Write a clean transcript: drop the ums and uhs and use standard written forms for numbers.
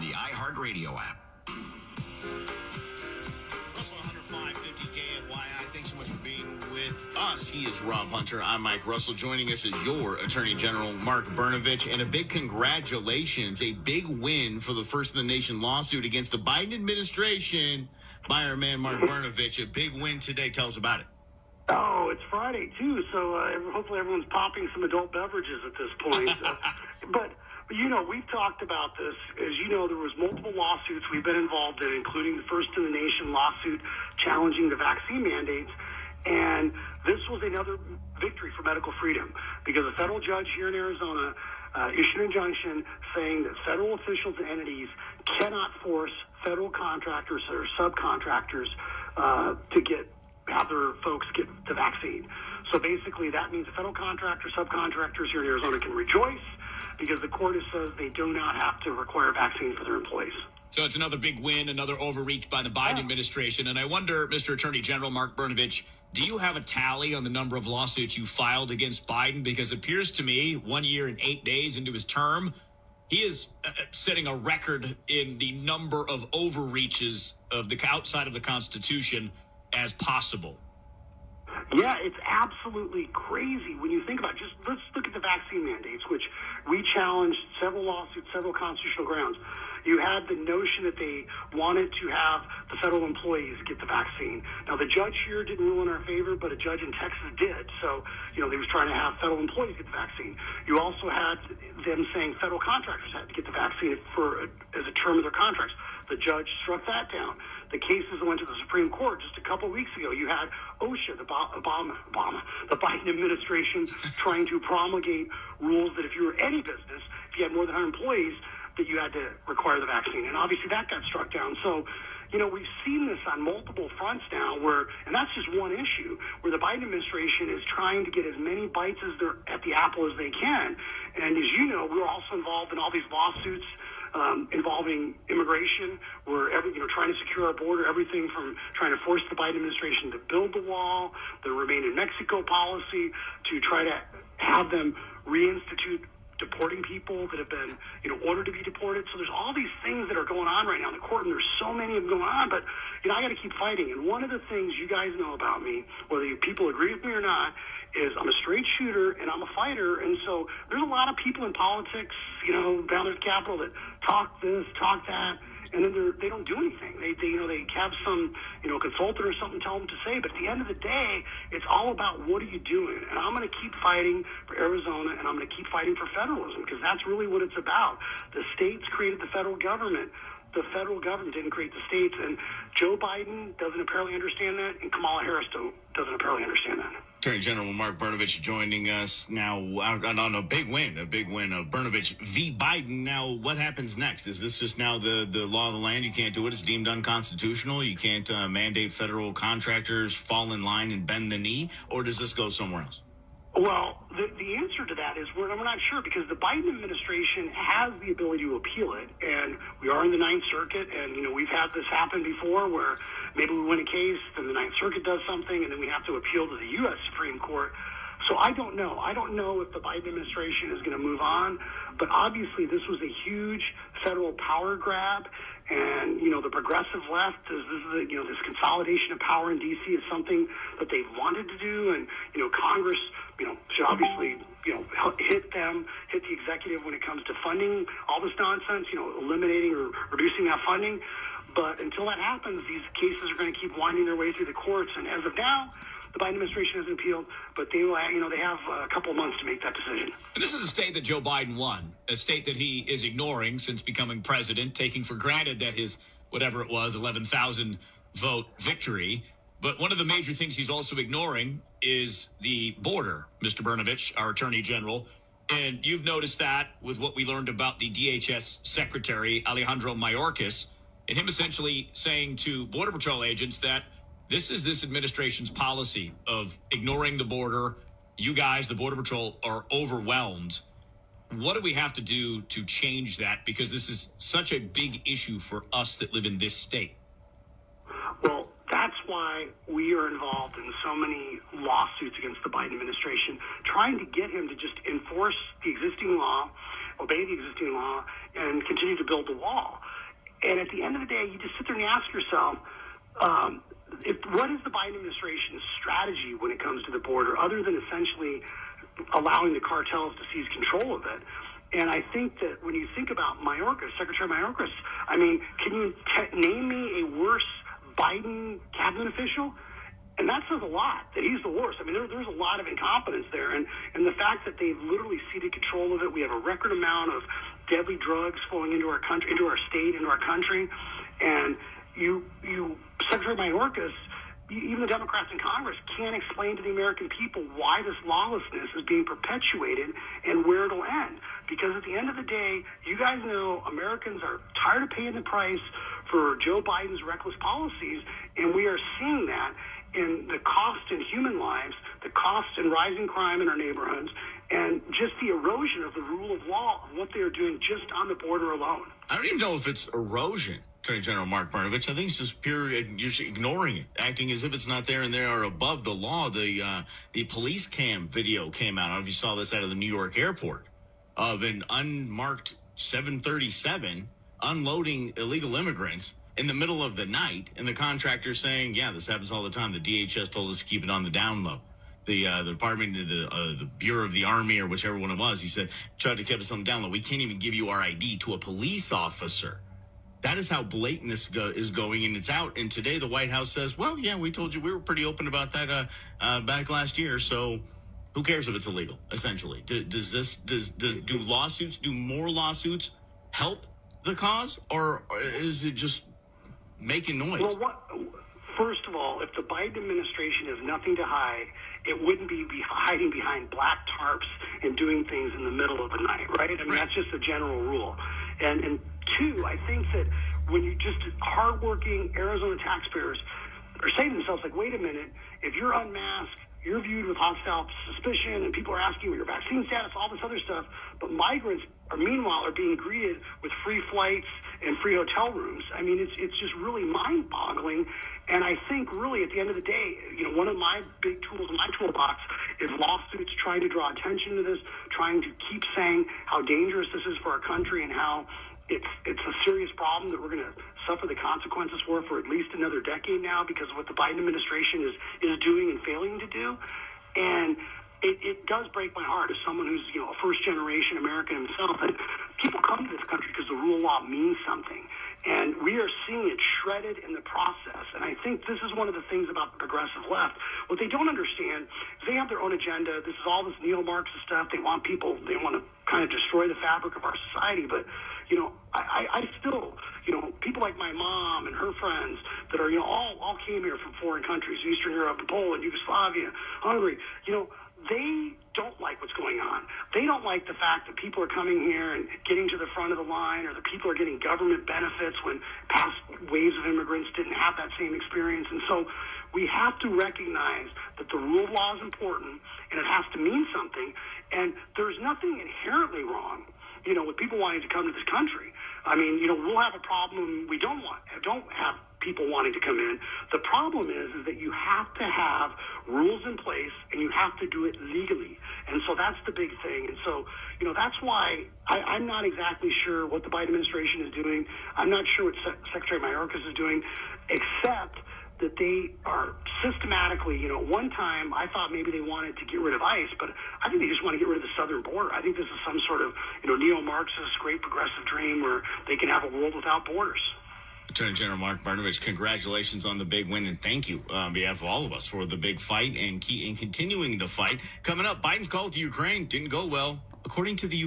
the iHeartRadio app. Russell 105.50 KFYI. Thanks so much for being with us. He is Rob Hunter. I'm Mike Russell. Joining us is your Attorney General Mark Brnovich. And a big congratulations, a big win for the First in the Nation lawsuit against the Biden administration by our man Mark Brnovich. A big win today. Tell us about it. Oh, it's Friday, too, so hopefully everyone's popping some adult beverages at this point. But, you know, we've talked about this. As you know, there was multiple lawsuits we've been involved in, including the First in the Nation lawsuit challenging the vaccine mandates. And this was another victory for medical freedom because a federal judge here in Arizona issued an injunction saying that federal officials and entities cannot force federal contractors or subcontractors to have their folks get the vaccine. So basically that means the federal contractors, subcontractors here in Arizona can rejoice because the court says they do not have to require vaccine for their employees. So it's another big win, another overreach by the Biden administration. And I wonder, Mr. Attorney General Mark Brnovich, do you have a tally on the number of lawsuits you filed against Biden? Because it appears to me 1 year and 8 days into his term, he is setting a record in the number of overreaches of the outside of the Constitution as possible. Yeah, it's absolutely crazy when you think about it. Just let's look at the vaccine mandates, which we challenged several lawsuits, several constitutional grounds. You had the notion that they wanted to have the federal employees get the vaccine. Now, the judge here didn't rule in our favor, but a judge in Texas did. So, you know, they was trying to have federal employees get the vaccine. You also had them saying federal contractors had to get the vaccine as a term of their contracts. The judge struck that down. The cases went to the Supreme Court just a couple of weeks ago. You had OSHA, the Biden administration, trying to promulgate rules that if you were any business, if you had more than 100 employees, that you had to require the vaccine. And obviously that got struck down. So, you know, we've seen this on multiple fronts now and that's just one issue, where the Biden administration is trying to get as many bites at the apple as they can. And as you know, we're also involved in all these lawsuits involving immigration. We're trying to secure our border, everything from trying to force the Biden administration to build the wall, the Remain in Mexico policy, to try to have them reinstitute deporting people that have been, ordered to be deported. So there's all these things that are going on right now in the court, and there's so many of them going on, but, I got to keep fighting. And one of the things you guys know about me, whether people agree with me or not, is I'm a straight shooter and I'm a fighter. And so there's a lot of people in politics, down at the Capitol that talk this, talk that, and then they don't do anything. They have some, consultant or something tell them to say, but at the end of the day, it's all about what are you doing? And I'm going to keep fighting for Arizona, and I'm going to keep fighting for federalism, because that's really what it's about. The states created the federal government. The federal government didn't create the states, and Joe Biden doesn't apparently understand that, and Kamala Harris doesn't apparently understand that. Attorney General Mark Brnovich joining us now on a big win of Brnovich v. Biden. Now, what happens next? Is this just now the law of the land? You can't do it. It's deemed unconstitutional. You can't mandate federal contractors fall in line and bend the knee, or does this go somewhere else? Well, the answer to that is we're not sure, because the Biden administration has the ability to appeal it, and we are in the Ninth Circuit, and, we've had this happen before where maybe we win a case, then the Ninth Circuit does something, and then we have to appeal to the U.S. Supreme Court. So I don't know. I don't know if the Biden administration is going to move on, but obviously this was a huge federal power grab, and, the progressive left this consolidation of power in D.C. is something that they've wanted to do, and, Congress, should obviously, hit the executive when it comes to funding all this nonsense, eliminating or reducing that funding. But until that happens, these cases are going to keep winding their way through the courts. And as of now, the Biden administration hasn't appealed, but they have a couple of months to make that decision. And this is a state that Joe Biden won, a state that he is ignoring since becoming president, taking for granted that his, whatever it was, 11,000 vote victory. But one of the major things he's also ignoring is the border, Mr. Brnovich, our Attorney General. And you've noticed that with what we learned about the DHS Secretary, Alejandro Mayorkas, and him essentially saying to Border Patrol agents that this is this administration's policy of ignoring the border. You guys, the Border Patrol, are overwhelmed. What do we have to do to change that? Because this is such a big issue for us that live in this state. Well, that's why we are involved in so many lawsuits against the Biden administration, trying to get him to just enforce the existing law, obey the existing law, and continue to build the wall. And at the end of the day, you just sit there and you ask yourself, what is the Biden administration's strategy when it comes to the border, other than essentially allowing the cartels to seize control of it? And I think that when you think about Mayorkas, Secretary Mayorkas, I mean, can you name me a worse Biden cabinet official? And that says a lot, that he's the worst. I mean, there's a lot of incompetence there. And the fact that they've literally ceded control of it, we have a record amount of deadly drugs flowing into our country, into our state, into our country. And you Secretary Mayorkas, even the Democrats in Congress can't explain to the American people why this lawlessness is being perpetuated and where it'll end. Because at the end of the day, you guys know Americans are tired of paying the price for Joe Biden's reckless policies, and we are seeing that in the cost in human lives, the cost in rising crime in our neighborhoods, and just the erosion of the rule of law, of what they are doing just on the border alone. I don't even know if it's erosion, Attorney General Mark Brnovich. I think it's just pure you're ignoring it, acting as if it's not there, and they are above the law. The police cam video came out. I don't know if you saw this out of the New York airport of an unmarked 737 unloading illegal immigrants in the middle of the night, and the contractor saying, yeah, this happens all the time. The DHS told us to keep it on the down low. The Department of the Bureau of the Army, or whichever one it was, he said, tried to keep us on the down low. We can't even give you our ID to a police officer. That is how blatant this is going, and it's out. And today the White House says, well, yeah, we told you we were pretty open about that back last year, so who cares if it's illegal, essentially? Do more lawsuits help the cause, or is it just making noise? Well, first of all, if the Biden administration has nothing to hide, it wouldn't be hiding behind black tarps and doing things in the middle of the night, right? I mean, that's just a general rule. And two, I think that when you just hardworking Arizona taxpayers are saying to themselves, like, wait a minute, if you're unmasked, you're viewed with hostile suspicion, and people are asking you your vaccine status, all this other stuff, but migrants meanwhile are being greeted with free flights and free hotel rooms. I mean, it's just really mind-boggling. And I think really at the end of the day, one of my big tools in my toolbox is lawsuits trying to draw attention to this, trying to keep saying how dangerous this is for our country and how it's a serious problem that we're going to suffer the consequences for at least another decade now because of what the Biden administration is doing and failing to do. And it does break my heart as someone who's a first-generation American himself that people come to this country because the rule of law means something. And we are seeing it shredded in the process. And I think this is one of the things about the progressive left. What they don't understand is they have their own agenda. This is all this neo-Marxist stuff. They want to kind of destroy the fabric of our society. But, I still, people like my mom and her friends that are, all came here from foreign countries, Eastern Europe, Poland, Yugoslavia, Hungary, they don't like what's going on. They don't like the fact that people are coming here and getting to the front of the line, or that people are getting government benefits when past waves of immigrants didn't have that same experience. And so we have to recognize that the rule of law is important, and it has to mean something. And there's nothing inherently wrong, with people wanting to come to this country. I mean, we'll have a problem. We don't have people wanting to come in. The problem is that you have to have rules in place, and you have to do it legally. And so that's the big thing. And so, that's why I'm not exactly sure what the Biden administration is doing. I'm not sure what Secretary Mayorkas is doing, except that they are systematically, one time I thought maybe they wanted to get rid of ICE, but I think they just want to get rid of the southern border. I think this is some sort of, neo-Marxist great progressive dream where they can have a world without borders. Attorney General Mark Brnovich, congratulations on the big win, and thank you on behalf of all of us for the big fight and continuing the fight. Coming up, Biden's call to Ukraine didn't go well. According to the